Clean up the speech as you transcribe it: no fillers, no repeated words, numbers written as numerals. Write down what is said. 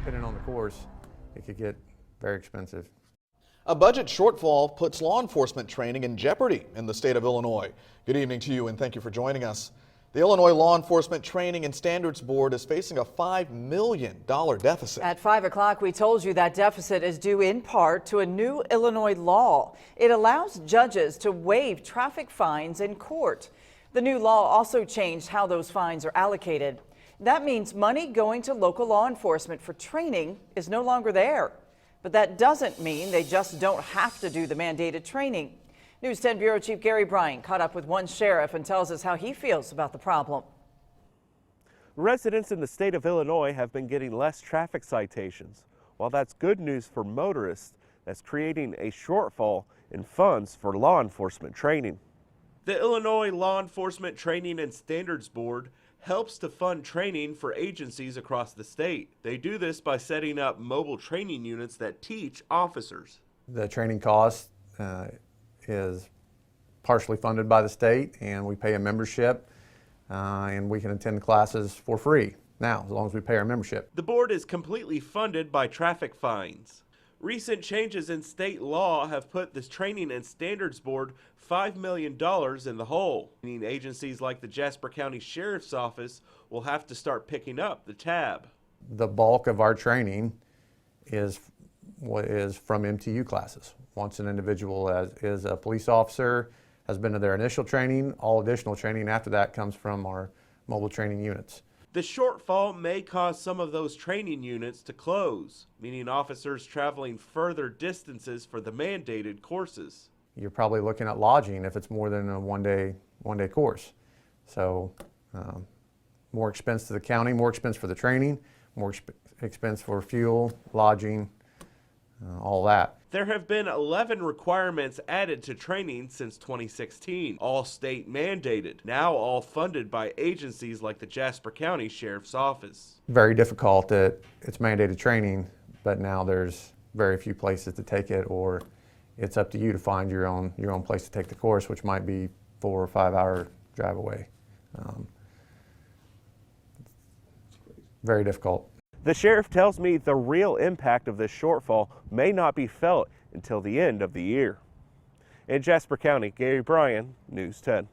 depending on the course, it could get very expensive. A budget shortfall puts law enforcement training in jeopardy in the state of Illinois. Good evening to you and thank you for joining us. The Illinois Law Enforcement Training and Standards Board is facing a $5 million deficit. At 5 o'clock, we told you that deficit is due in part to a new Illinois law. It allows judges to waive traffic fines in court. The new law also changed how those fines are allocated. That means money going to local law enforcement for training is no longer there. But that doesn't mean they just don't have to do the mandated training. News 10 Bureau Chief Gary Bryant caught up with one sheriff and tells us how he feels about the problem. Residents in the state of Illinois have been getting less traffic citations. While that's good news for motorists, that's creating a shortfall in funds for law enforcement training. The Illinois Law Enforcement Training and Standards Board helps to fund training for agencies across the state. They do this by setting up mobile training units that teach officers. The training cost is partially funded by the state, and we pay a membership, and we can attend classes for free now, as long as we pay our membership. The board is completely funded by traffic fines. Recent changes in state law have put this Training and Standards Board $5 million in the hole, meaning agencies like the Jasper County Sheriff's Office will have to start picking up the tab. The bulk of our training is from MTU classes. Once an individual is a police officer, has been to their initial training, all additional training after that comes from our mobile training units. The shortfall may cause some of those training units to close, meaning officers traveling further distances for the mandated courses. You're probably looking at lodging if it's more than a one-day course. So more expense to the county, more expense for the training, more expense for fuel, lodging, all that. There have been 11 requirements added to training since 2016, all state mandated, now all funded by agencies like the Jasper County Sheriff's Office. Very difficult that it's mandated training, but now there's very few places to take it, or it's up to you to find your own place to take the course, which might be 4 or 5 hour drive away. Very difficult. The sheriff tells me the real impact of this shortfall may not be felt until the end of the year. In Jasper County, Gary Bryan, News 10.